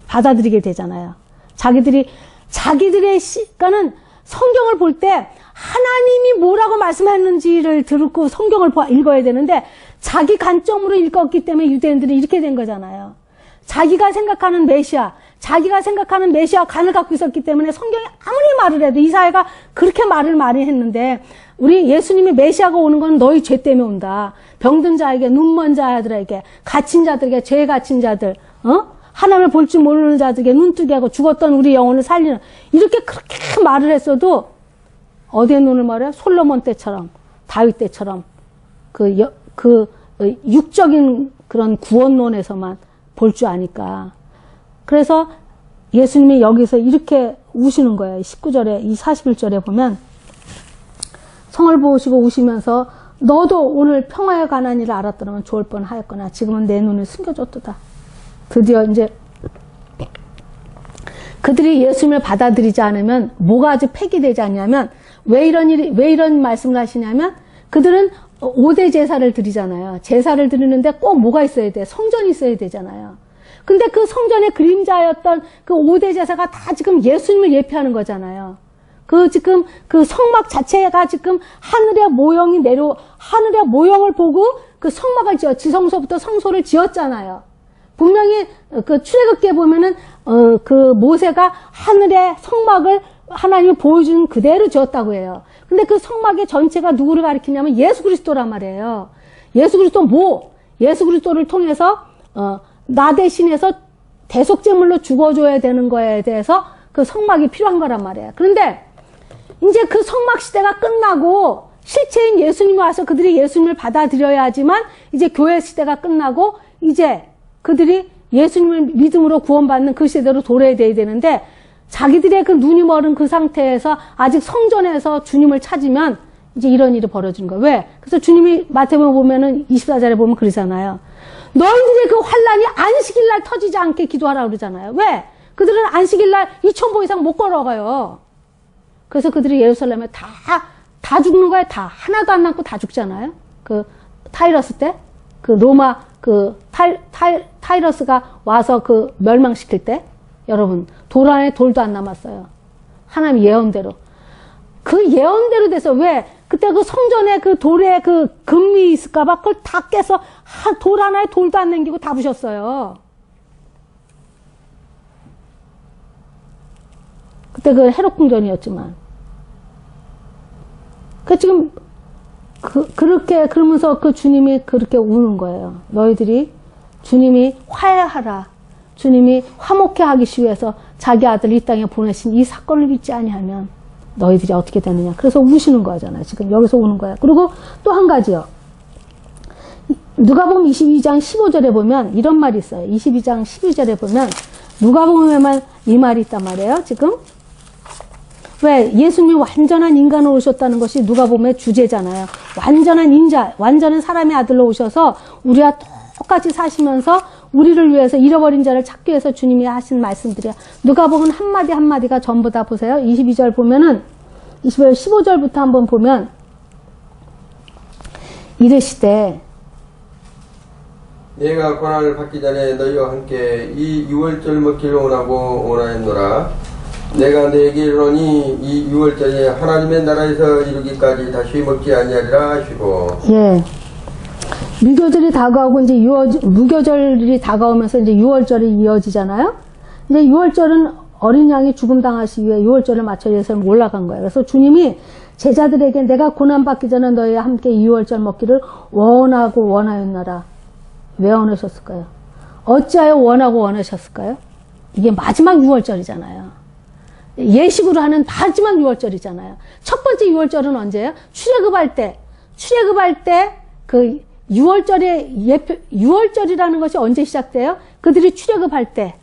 받아들이게 되잖아요. 자기들의 그러니까는 성경을 볼 때 하나님이 뭐라고 말씀했는지를 듣고 성경을 읽어야 되는데 자기 관점으로 읽었기 때문에 유대인들은 이렇게 된 거잖아요. 자기가 생각하는 메시아 관을 갖고 있었기 때문에 성경이 아무리 말을 해도 이사야가 그렇게 말을 많이 했는데 우리 예수님이 메시아가 오는 건 너희 죄 때문에 온다. 병든 자에게, 눈먼 자들에게, 갇힌 자들에게, 죄 갇힌 자들, 하나님을 볼 줄 모르는 자들에게 눈뜨게 하고 죽었던 우리 영혼을 살리는 이렇게 그렇게 말을 했어도 어디에 눈을 말해요? 솔로몬 때처럼 다윗 때처럼 그 육적인 그런 구원론에서만 볼 줄 아니까. 그래서 예수님이 여기서 이렇게 우시는 거예요. 19절에 이 41절에 보면 성을 보시고 우시면서 너도 오늘 평화에 관한 일을 알았더라면 좋을 뻔하였거나 지금은 내 눈을 숨겨줬도다. 드디어 이제 그들이 예수님을 받아들이지 않으면 뭐가 아주 폐기되지 않냐면 왜 이런 말씀을 하시냐면, 그들은 5대 제사를 드리잖아요. 제사를 드리는데 꼭 뭐가 있어야 돼? 성전이 있어야 되잖아요. 근데 그 성전의 그림자였던 그 5대 제사가 다 지금 예수님을 예표하는 거잖아요. 지금 그 성막 자체가 지금 하늘의 모형을 보고 그 성막을 지성소부터 성소를 지었잖아요. 분명히 그 출애굽기에 보면은 그 모세가 하늘의 성막을 하나님이 보여준 그대로 지었다고 해요. 근데 그 성막의 전체가 누구를 가리키냐면 예수 그리스도란 말이에요. 예수 그리스도를 통해서 나 대신해서 대속제물로 죽어줘야 되는 거에 대해서 그 성막이 필요한 거란 말이에요. 그런데 이제 그 성막 시대가 끝나고 실체인 예수님이 와서 그들이 예수님을 받아들여야 하지만 이제 교회 시대가 끝나고 이제 그들이 예수님을 믿음으로 구원받는 그 시대로 돌아야 돼야 되는데 자기들의 그 눈이 멀은 그 상태에서 아직 성전에서 주님을 찾으면 이제 이런 일이 벌어지는 거예요. 왜? 그래서 주님이 마태복음 보면은 24절에 보면 그러잖아요. 너희들의 그 환란이 안식일날 터지지 않게 기도하라고 그러잖아요. 왜? 그들은 안식일날 2000보 이상 못 걸어가요. 그래서 그들이 예루살렘에 다 죽는 거예요. 다. 하나도 안 남고 다 죽잖아요. 그 타이러스 때? 그 로마 타이러스가 와서 그 멸망시킬 때? 여러분, 돌 안에 돌도 안 남았어요. 하나님 예언대로. 그 예언대로 돼서 왜? 그때 그 성전에 그 돌에 그 금이 있을까봐 그걸 다 깨서 돌 하나에 돌도 안 남기고 다 부셨어요. 그때 그 헤롯 궁전이었지만. 지금 그렇게 그러면서 그 주님이 그렇게 우는 거예요. 너희들이 주님이 화해하라. 주님이 화목해 하기 위해서 자기 아들 이 땅에 보내신 이 사건을 믿지 아니하면 너희들이 어떻게 되느냐. 그래서 우시는 거잖아요. 지금 여기서 우는 거예요. 그리고 또 한 가지요. 누가복음 22장 15절에 보면 이런 말이 있어요. 22장 12절에 보면 누가복음에만 이 말이 있단 말이에요. 지금 왜? 예수님이 완전한 인간으로 오셨다는 것이 누가복음의 주제잖아요. 완전한 인자, 완전한 사람의 아들로 오셔서 우리와 똑같이 사시면서 우리를 위해서 잃어버린 자를 찾기 위해서 주님이 하신 말씀들이야. 누가복음 한마디 한마디가 전부 다 보세요. 22절 보면은 15절부터 한번 보면 이르시되 내가 고난을 받기 전에 너희와 함께 이 유월절 먹기를 원하였노라. 내가 내게 이르노니 이 유월절에 하나님의 나라에서 이르기까지 다시 먹지 아니하리라 하시고. 예. 무교절이 다가오고 이제 무교절이 다가오면서 이제 유월절이 이어지잖아요. 근데 유월절은 어린 양이 죽음 당하시기 위해 유월절을 맞춰 예수님 올라간 거예요. 그래서 주님이 제자들에게 내가 고난 받기 전에 너희와 함께 이 유월절 먹기를 원하였노라. 왜 원하셨을까요? 어찌하여 원하셨을까요? 이게 마지막 유월절이잖아요. 예식으로 하는 마지막 유월절이잖아요. 첫 번째 유월절은 언제예요? 출애굽할 때 그 유월절이라는 것이 언제 시작돼요? 그들이 출애굽할 때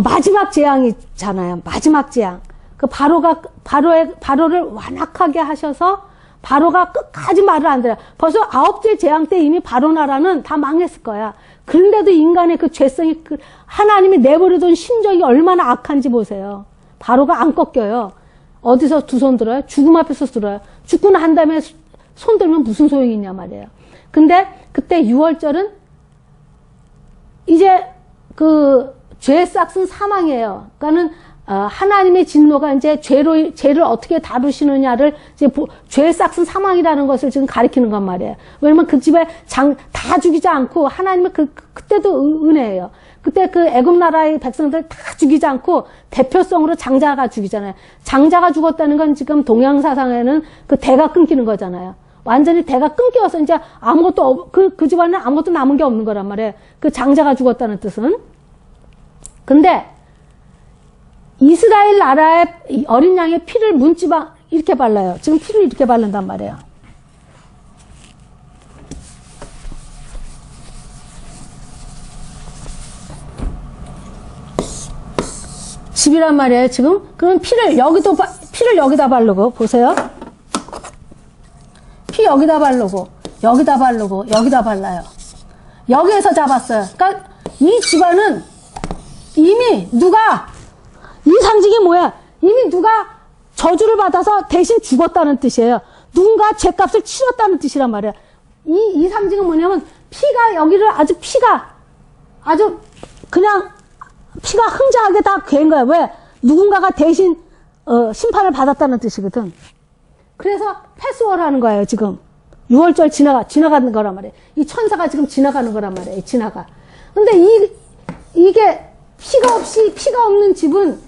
마지막 재앙이잖아요. 마지막 재앙. 그 바로를 완악하게 하셔서 바로가 끝까지 말을 안 들어요. 벌써 9째 재앙 때 이미 바로 나라는 다 망했을 거야. 그런데도 인간의 그 죄성이 하나님이 내버려둔 심정이 얼마나 악한지 보세요. 바로가 안 꺾여요. 어디서 두 손 들어요? 죽음 앞에서 들어요. 죽고 난 다음에 손 들면 무슨 소용이 있냐 말이에요. 근데 그때 유월절은 이제 그 죄 싹은 사망이에요. 그러니까는 하나님의 진노가 이제 죄를 어떻게 다루시느냐를 이제 죄 싹은 사망이라는 것을 지금 가리키는 건 말이에요. 왜냐면 그 집에 다 죽이지 않고 하나님의 그때도 은혜예요. 그때 그 애굽 나라의 백성들 다 죽이지 않고 대표성으로 장자가 죽이잖아요. 장자가 죽었다는 건 지금 동양 사상에는 그 대가 끊기는 거잖아요. 완전히 대가 끊겨서 이제 아무것도 그 집안에 아무것도 남은 게 없는 거란 말이에요. 그 장자가 죽었다는 뜻은. 근데 이스라엘 나라의 어린 양의 피를 문지방 이렇게 발라요. 지금 피를 이렇게 바른단 말이에요. 집이란 말이에요. 지금 그럼 피를 여기다 바르고 보세요. 피 여기다 바르고 여기다 발라요. 여기에서 잡았어요. 그러니까 이 집안은 이미 누가 이 상징이 뭐야? 이미 누가 저주를 받아서 대신 죽었다는 뜻이에요. 누군가 죄값을 치렀다는 뜻이란 말이에요. 이 상징은 뭐냐면 피가 여기를 아주 그냥 피가 흥정하게 다 괴인 거야. 왜? 누군가가 대신 심판을 받았다는 뜻이거든. 그래서 패스워를 하는 거예요, 지금. 6월절 지나가는 거란 말이에요. 이 천사가 지금 지나가는 거란 말이에요, 지나가. 근데 이게 피가 없는 집은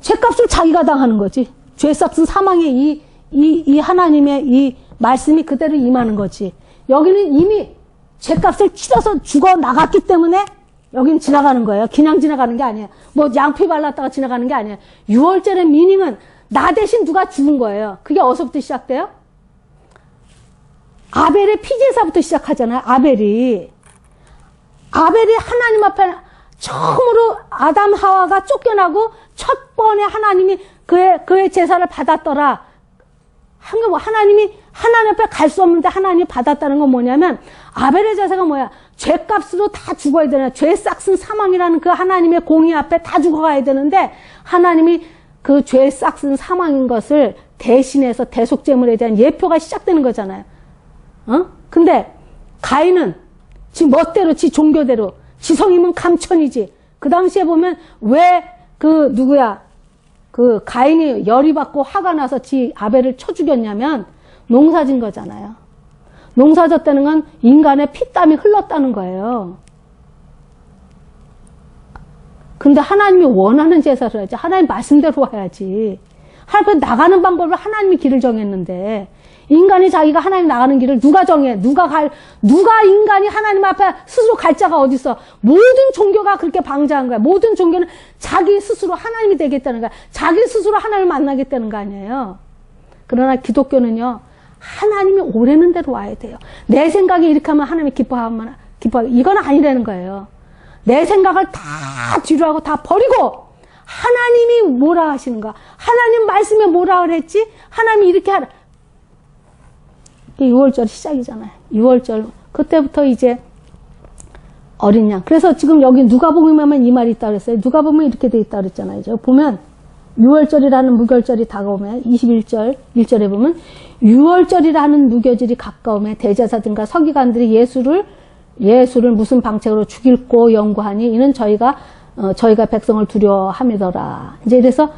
죄값을 자기가 당하는 거지. 죄 싹슨 사망의 이 하나님의 이 말씀이 그대로 임하는 거지. 여기는 이미 죄값을 치러서 죽어 나갔기 때문에 여긴 지나가는 거예요. 그냥 지나가는 게 아니에요. 뭐 양피 발랐다가 지나가는 게 아니에요. 6월절의 미닝은 나 대신 누가 죽은 거예요. 그게 어디서부터 시작돼요? 아벨의 피제사부터 시작하잖아요. 아벨이 하나님 앞에 처음으로 아담 하와가 쫓겨나고 첫 번에 하나님이 그의 제사를 받았더라. 하나님이 하나님 앞에 갈 수 없는데 하나님이 받았다는 건 뭐냐면 아벨의 제사가 뭐야? 죄값으로 다 죽어야 되나? 죄 싹슨 사망이라는 그 하나님의 공의 앞에 다 죽어가야 되는데 하나님이 그 죄 싹슨 사망인 것을 대신해서 대속제물에 대한 예표가 시작되는 거잖아요. 근데 가인은 지 멋대로, 지 종교대로, 지 성이면 감천이지. 그 당시에 보면 왜 그 가인이 열이 받고 화가 나서 지 아벨을 쳐 죽였냐면 농사진 거잖아요. 농사졌다는 건 인간의 피땀이 흘렀다는 거예요. 근데 하나님이 원하는 제사를 해야지. 하나님 말씀대로 와야지. 하나님 나가는 방법을 하나님이 길을 정했는데 인간이 자기가 하나님 나가는 길을 누가 정해? 누가 인간이 하나님 앞에 스스로 갈 자가 어디 있어? 모든 종교가 그렇게 방자한 거야. 모든 종교는 자기 스스로 하나님이 되겠다는 거야. 자기 스스로 하나님을 만나겠다는 거 아니에요. 그러나 기독교는요. 하나님이 오래는 대로 와야 돼요. 내 생각이 이렇게 하면 하나님이 기뻐하면 이건 아니라는 거예요. 내 생각을 다 뒤로 하고 다 버리고 하나님이 뭐라 하시는가? 하나님 말씀에 뭐라 그랬지? 하나님이 이렇게 하라. 6월절 시작이잖아요. 6월절. 그때부터 이제 어린 양. 그래서 지금 여기 누가복음에 보면 이 말이 있다고 그랬어요. 누가복음에 이렇게 돼 있다고 그랬잖아요. 보면 6월절이라는 무결절이 다가오면 21절 1절에 보면 6월절이라는 무교절이 가까움에 대제사장과 서기관들이 예수를 무슨 방책으로 죽일고 연구하니 이는 저희가 백성을 두려워함이더라. 이제 그래서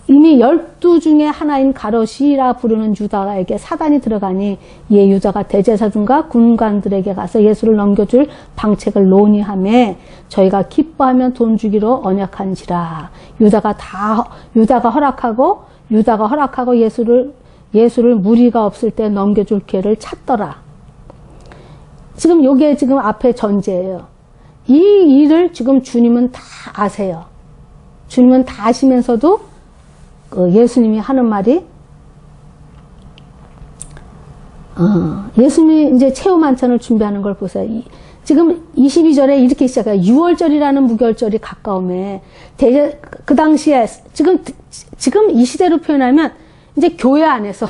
이미 12 중에 하나인 가롯이라 부르는 유다에게 사단이 들어가니 이에 유다가 대제사장과 군관들에게 가서 예수를 넘겨줄 방책을 논의하며 저희가 기뻐하며 돈 주기로 언약한지라. 유다가 허락하고 예수를 무리가 없을 때 넘겨줄 기회를 찾더라. 지금 요게 지금 앞에 전제예요. 이 일을 지금 주님은 다 아세요. 주님은 다 아시면서도 예수님이 하는 말이 예수님이 이제 체험 만찬을 준비하는 걸 보세요. 지금 22절에 이렇게 시작해요. 6월절이라는 무결절이 가까움에 그 당시에 지금 이 시대로 표현하면 이제 교회 안에서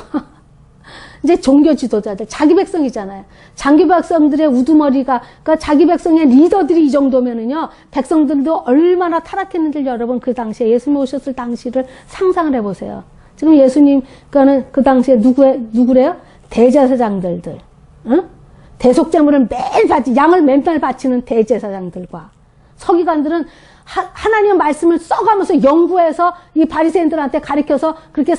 이제 종교 지도자들, 자기 백성이잖아요. 자기 백성들의 우두머리가, 그러니까 자기 백성의 리더들이 이 정도면은요, 백성들도 얼마나 타락했는지 여러분 그 당시에 예수님 오셨을 당시를 상상을 해보세요. 지금 예수님, 그러니까는 그 당시에 누구래요? 대제사장들, 응? 대속제물을 양을 맨날 바치는 대제사장들과 서기관들은 하나님의 말씀을 써가면서 연구해서 이 바리새인들한테 가르쳐서 그렇게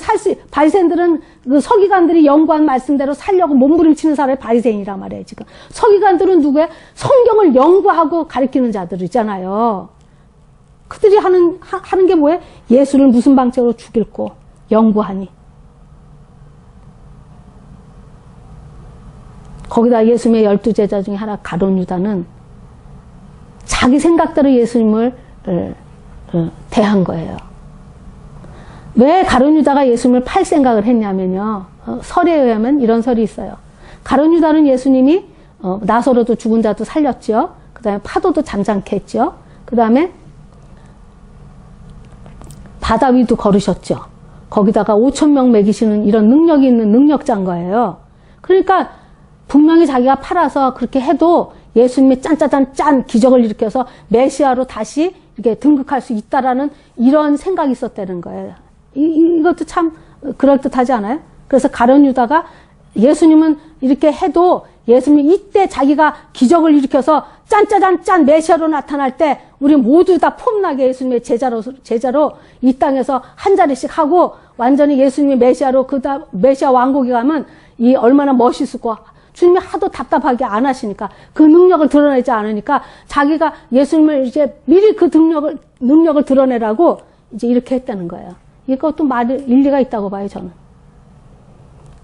바리새인들은 그 서기관들이 연구한 말씀대로 살려고 몸부림치는 사람이 바리새인이란 말이에요, 지금. 서기관들은 누구예요? 성경을 연구하고 가르치는 자들이잖아요. 그들이 하는 게 뭐예요? 예수를 무슨 방책으로 죽일고 연구하니. 거기다 예수님의 12제자 중에 하나 가룟 유다는 자기 생각대로 예수님을 대한 거예요. 왜 가룟 유다가 예수님을 팔 생각을 했냐면요. 설에 의하면 이런 설이 있어요. 가룟 유다는 예수님이 나사로도 죽은 자도 살렸죠. 그 다음에 파도도 잠잠케 했죠. 그 다음에 바다 위도 걸으셨죠. 거기다가 5,000명 먹이시는 이런 능력이 있는 능력자인 거예요. 그러니까 분명히 자기가 팔아서 그렇게 해도 예수님이 짠 기적을 일으켜서 메시아로 다시 이렇게 등극할 수 있다라는 이런 생각이 있었다는 거예요. 이것도 참 그럴듯하지 않아요? 그래서 가룟 유다가 예수님은 이렇게 해도 예수님이 이때 자기가 기적을 일으켜서 짠짜잔 메시아로 나타날 때 우리 모두 다 폼나게 예수님의 제자로 이 땅에서 한 자리씩 하고 완전히 예수님이 메시아로 메시아 왕국에 가면 이 얼마나 멋있을까. 주님이 하도 답답하게 안 하시니까 그 능력을 드러내지 않으니까 자기가 예수님을 이제 미리 그 능력을 드러내라고 이제 이렇게 했다는 거예요. 이것도 일리가 있다고 봐요, 저는.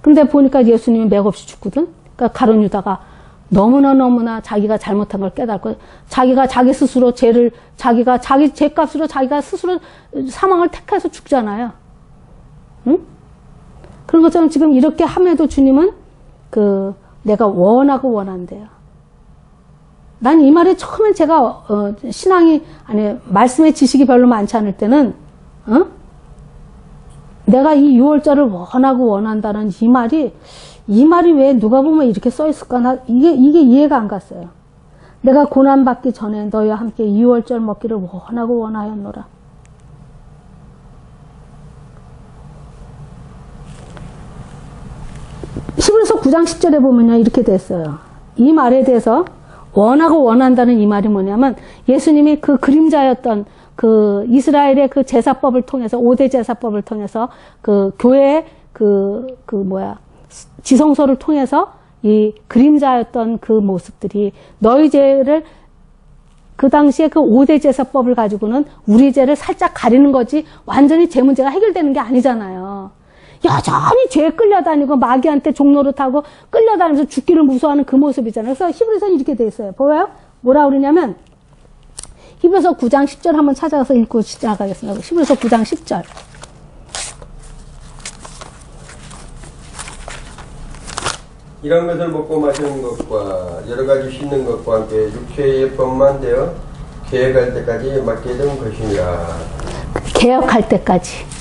근데 보니까 예수님이 맥없이 죽거든? 그러니까 가룟 유다가 너무나 자기가 잘못한 걸 깨닫고, 자기가 자기 스스로 자기가 자기 죄값으로 자기가 스스로 사망을 택해서 죽잖아요. 응? 그런 것처럼 지금 이렇게 함에도 주님은 내가 원하고 원한대요. 난 이 말에 처음에 제가, 말씀의 지식이 별로 많지 않을 때는, 내가 이 6월절을 원하고 원한다는 이 말이 왜 누가 보면 이렇게 써있을까? 이게 이해가 안 갔어요. 내가 고난받기 전에 너희와 함께 6월절 먹기를 원하고 원하였노라. 히브리서 9장 10절에 보면요, 이렇게 됐어요. 이 말에 대해서 원하고 원한다는 이 말이 뭐냐면 예수님이 그 그림자였던 이스라엘의 그 제사법을 통해서 5대 제사법을 통해서 교회의 지성소를 통해서 이 그림자였던 그 모습들이 너희 죄를 그 당시에 그 5대 제사법을 가지고는 우리 죄를 살짝 가리는 거지 완전히 죄 문제가 해결되는 게 아니잖아요. 여전히 죄에 끌려다니고 마귀한테 종노릇하고 끌려다니면서 죽기를 무서워하는 그 모습이잖아요. 그래서 히브리서는 이렇게 돼 있어요. 보여요? 뭐라 그러냐면 히브리서 9장 10절 한번 찾아가서 읽고 시작하겠습니다. 히브리서 9장 10절. 이런 것을 먹고 마시는 것과 여러 가지 씻는 것과 함께 육체의 예법만 되어 개혁할 때까지 맡게 된 것이니라. 개혁할 때까지.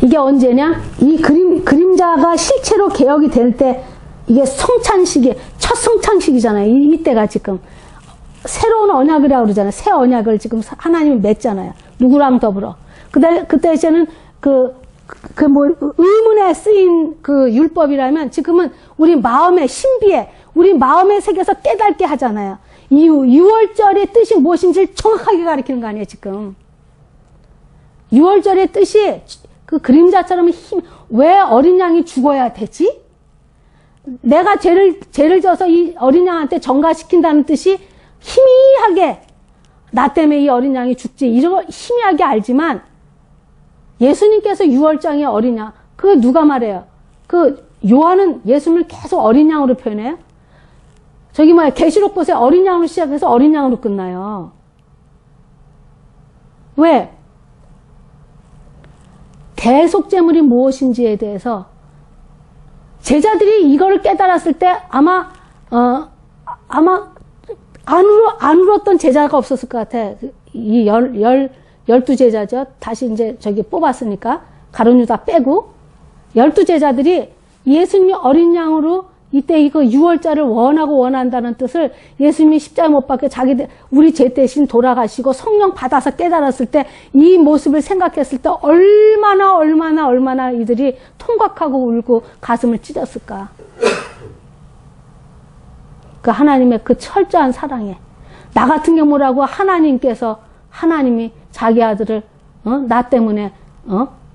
이게 언제냐? 이 그림자가 실체로 개혁이 될 때, 이게 성찬식이, 첫 성찬식이잖아요. 이때가 지금. 새로운 언약이라고 그러잖아요. 새 언약을 지금 하나님이 맺잖아요. 누구랑 더불어. 그때 이제는 의문에 쓰인 그 율법이라면 지금은 우리 마음의 신비에, 우리 마음의 세계에서 깨닫게 하잖아요. 이 6월절의 뜻이 무엇인지를 정확하게 가리키는 거 아니에요, 지금. 6월절의 뜻이 그 그림자처럼 왜 어린 양이 죽어야 되지? 내가 죄를 져서 이 어린 양한테 전가시킨다는 뜻이 희미하게, 나 때문에 이 어린 양이 죽지, 이런 거 희미하게 알지만, 예수님께서 6월장의 어린 양, 누가 말해요? 요한은 예수님을 계속 어린 양으로 표현해요? 계시록 보세요. 어린 양으로 시작해서 어린 양으로 끝나요. 왜? 대속제물이 무엇인지에 대해서 제자들이 이거를 깨달았을 때 아마 안 울었던 제자가 없었을 것 같아. 이 12제자죠. 다시 이제 뽑았으니까. 가룟 유다 빼고. 12제자들이 예수님이 어린 양으로 이때 이거 6월절을 원하고 원한다는 뜻을 예수님이 십자가에 못 박혀 우리 죄 대신 돌아가시고 성령 받아서 깨달았을 때 이 모습을 생각했을 때 얼마나 이들이 통곡하고 울고 가슴을 찢었을까. 그 하나님의 그 철저한 사랑에. 나 같은 경우라고 하나님이 자기 아들을, 나 때문에,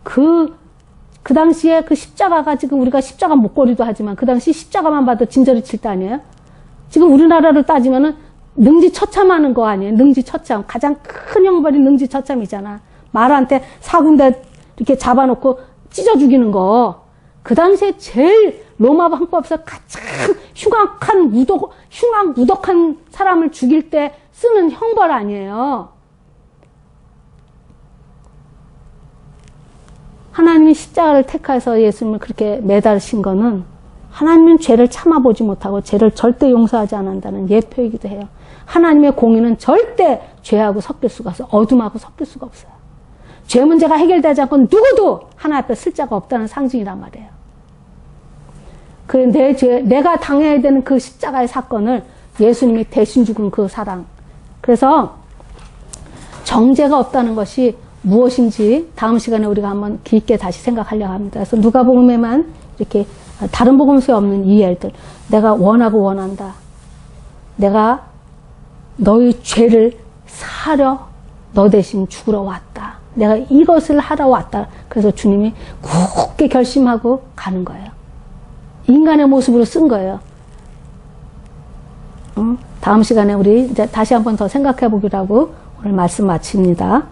그 당시에 그 십자가가 지금 우리가 십자가 목걸이도 하지만 그 당시 십자가만 봐도 진저리 칠 때 아니에요? 지금 우리나라를 따지면은 능지처참하는 거 아니에요? 능지처참. 가장 큰 형벌이 능지처참이잖아. 말한테 4군데 이렇게 잡아놓고 찢어 죽이는 거. 그 당시에 제일 로마 황법에서 가장 흉악무덕한 사람을 죽일 때 쓰는 형벌 아니에요. 하나님이 십자가를 택해서 예수님을 그렇게 매달으신 거는 하나님은 죄를 참아보지 못하고 죄를 절대 용서하지 않는다는 예표이기도 해요. 하나님의 공의는 절대 죄하고 섞일 수가 없어요. 어둠하고 섞일 수가 없어요. 죄 문제가 해결되지 않고 누구도 하나님 앞에 쓸 자가 없다는 상징이란 말이에요. 내가 당해야 되는 그 십자가의 사건을 예수님이 대신 죽은 그 사랑. 그래서 정죄가 없다는 것이 무엇인지 다음 시간에 우리가 한번 깊게 다시 생각하려고 합니다. 그래서 누가복음에만 이렇게 다른 복음서에 없는 이 일들, 내가 원하고 원한다. 내가 너희 죄를 사려 너 대신 죽으러 왔다. 내가 이것을 하러 왔다. 그래서 주님이 굳게 결심하고 가는 거예요. 인간의 모습으로 쓴 거예요. 다음 시간에 우리 이제 다시 한번 더 생각해 보기로 하고 오늘 말씀 마칩니다.